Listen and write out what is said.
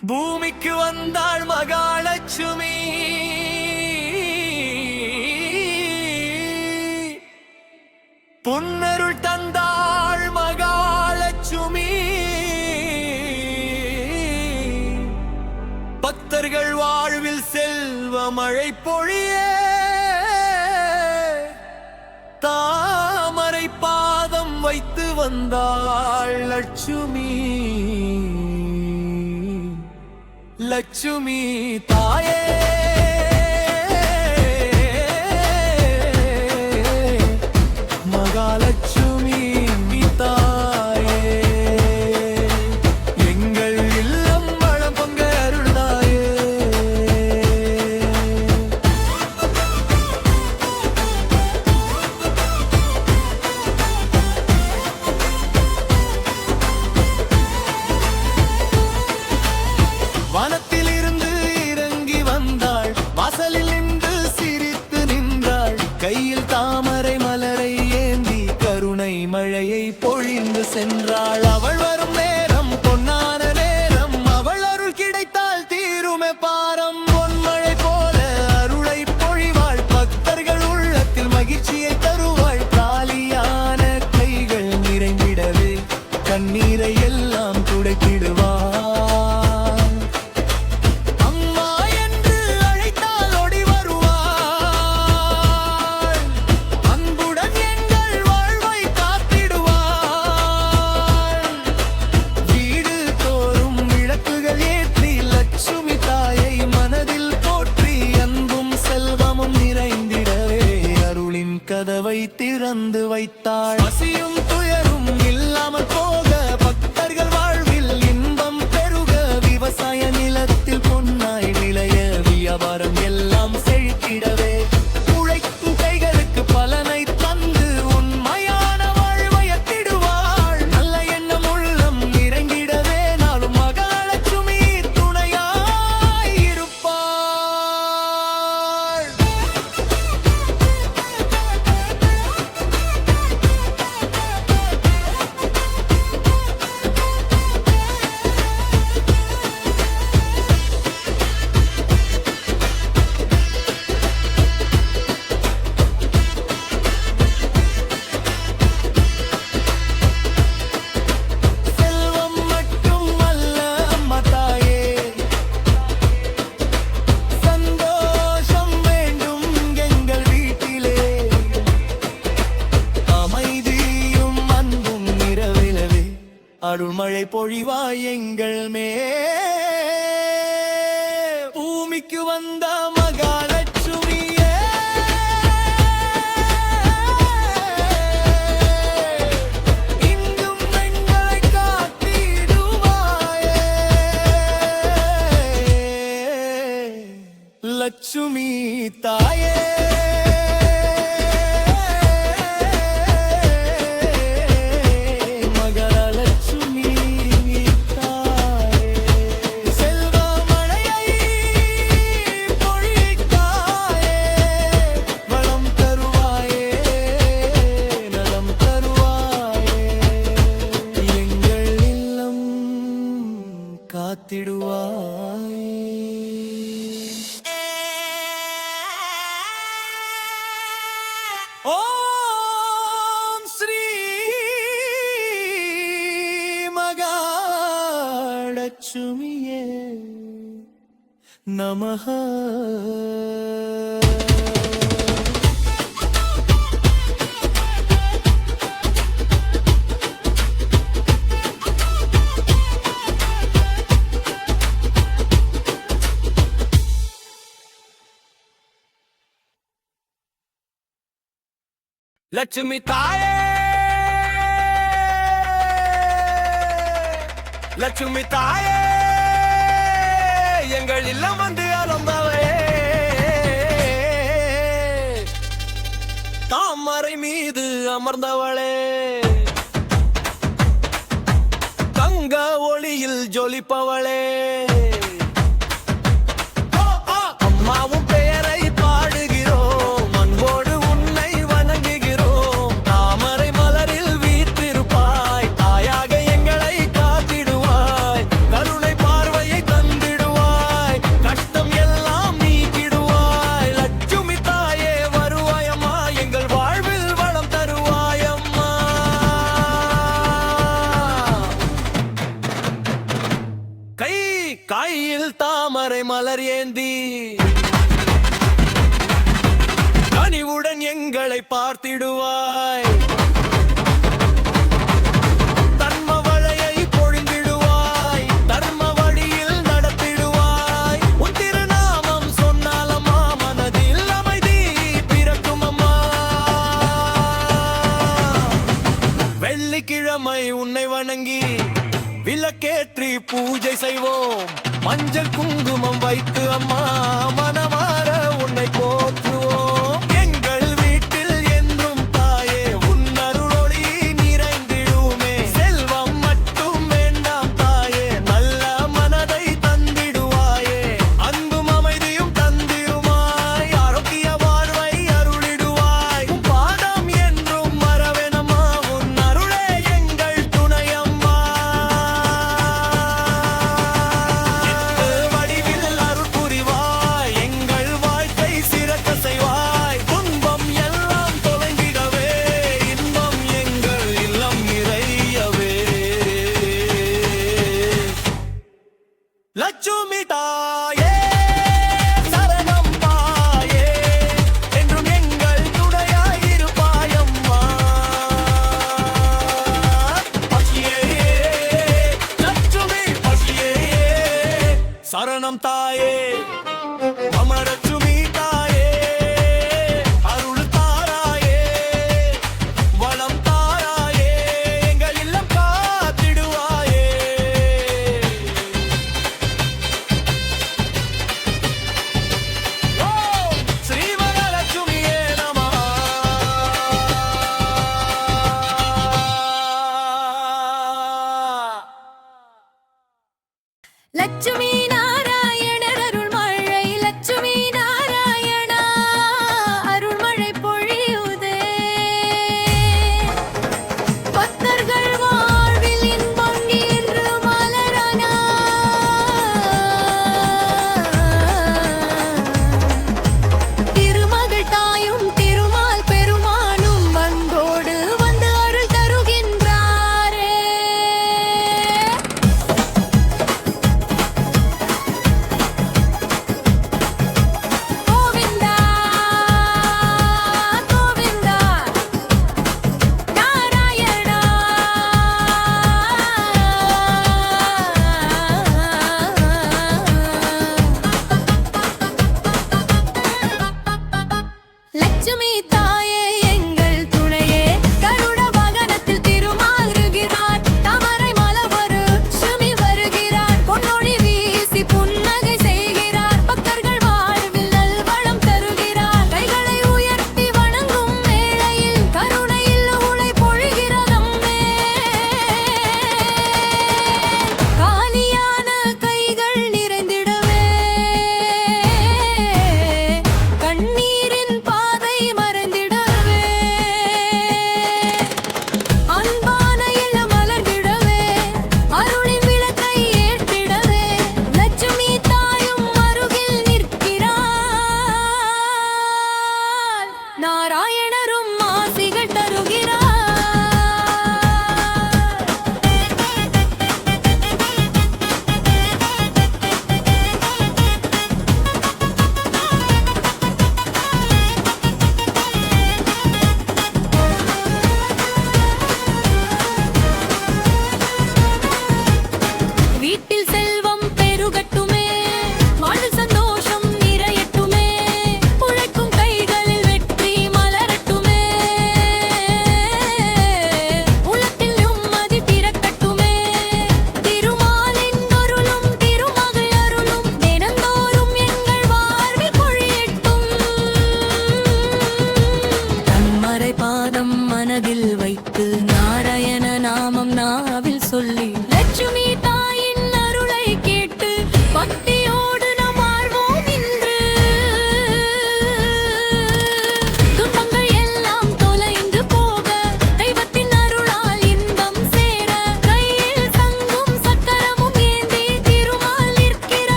பூமிக்கு வந்தாள் மகாலட்சுமி, பொன்னருள் தந்தாள் மகாலட்சுமி, பக்தர்கள் வாழ்வில் செல்வ மழை பொழிய தாமரை பாதம் வைத்து வந்தாள் லட்சுமி. லட்சுமி தாயே மகாலட்சுமி தாயே, எங்கள் இல்லம் வளம் பொங்க அருள்தாயே. வானத்தில் இருந்து இறங்கி வந்தாள், வாசலில் நின்று சிரித்து நின்றாள், கையில் தாமரை மலரை ஏந்தி கருணை மழையை பொழிந்து சென்றாள். அவள் வரும் நேரம் பொன்னான நேரம், அவள் அருள் கிடைத்தால் தீருமே பாரம். பொன்மழை போல அருளை பொழிவாள், பக்தர்கள் உள்ளத்தில் மகிழ்ச்சியை தருவாள். காலியான கைகள் நிறைந்திடவே கண்ணீரை எல்லாம் துடைத்திடுவாள். கதவை திறந்து வைத்தாள், பசியும் துயரும் இல்லாமல் போக, பக்தர்கள் வாழ்வில் இன்பம் பெருக, விவசாய நிலத்தில் பொன்னாய் விளைய, வியாபாரம் எல்லாம் செழித்திடவே, உழைக்கும் கைகளுக்கு பலனை தந்து உண்மையான வாழ்வையத்திடுவாள். நல்ல எண்ணம் உள்ளம் இறங்கிடவே நாளும் மகாலட்சுமி துணையாய் இருப்பாள். அருள்மழை பொழிவாய் எங்கள் பூமிக்கு வந்த மகாலட்சுமியே, இங்கும் எங்களை காத்திடுவாயே. லட்சுமி தாயே காத்திடுவாய். ஓம் ஸ்ரீ மகாலட்சுமியே நமஹ. லட்சுமி தாயே லட்சுமி தாயே, எங்கள் இல்லம் வந்து அலம்பவே, தாமரை மீது அமர்ந்தவளே, தங்க ஒளியில் ஜொலிப்பவளே, அம்மாவும் பெயரை பாடுகிறோம், அன்போடு உன்னை வணங்குகிறோம். தாமரை மலரில் வீற்றிருப்பாய், தாயாக எங்களை காத்திடுவாய், கருணை பார்வையை தந்து கையில் தாமரை மலர் ஏந்தி கனிவுடன் எங்களை பார்த்திடுவாய். தர்ம வளையை பொழிந்திடுவாய், தர்ம வழியில் நடத்திடுவாய். உன் திருநாமம் சொன்னாலம்மா மனதில் அமைதி பிறக்கும் அம்மா. வெள்ளிக்கிழமை உன்னை வணங்கி விளக்கேற்றி பூஜை செய்வோம். மஞ்சள் குங்குமம் வைத்து அம்மா மனமார உன்னை போற்றுவோம். எங்கள் வீட்டில் என்றும் தாயே உன் அருளொளி நிறைந்திடுமே. செல்வம் மட்டும் வேண்டாம் தாயே, நல்ல மனதை தந்திடுவாயே. அன்பும் அமைதியும் தந்திடுமாய், ஆரோக்கிய வாழ்வை அருளிடுவாய். உன் பாதம் என்றும் மறவேனம்மா, உன் அருளே எங்கள் துணையம்மா. வடிவில் அருள் புரிவாய், எங்கள் வாழ்க்கை சிறக்க செய்வாய். துன்பம் எல்லாம் தொலைந்திடவே, இன்பம் எங்கள் இல்லம் நிறையவே. லட்சுமி தாயே சரணம் தாயே, என்றும் எங்கள் துணையாயிருப்பாயம்மா. பசியே லட்சுமி பசியே சரணம் தாயே, அமரலட்சுமி தாயே, அருள் தாராயே, வளம் தாராயே, எங்கள் இல்லம் காத்திடுவாயே. ஓம் ஸ்ரீ வரலட்சுமியே நமः. லட்சுமி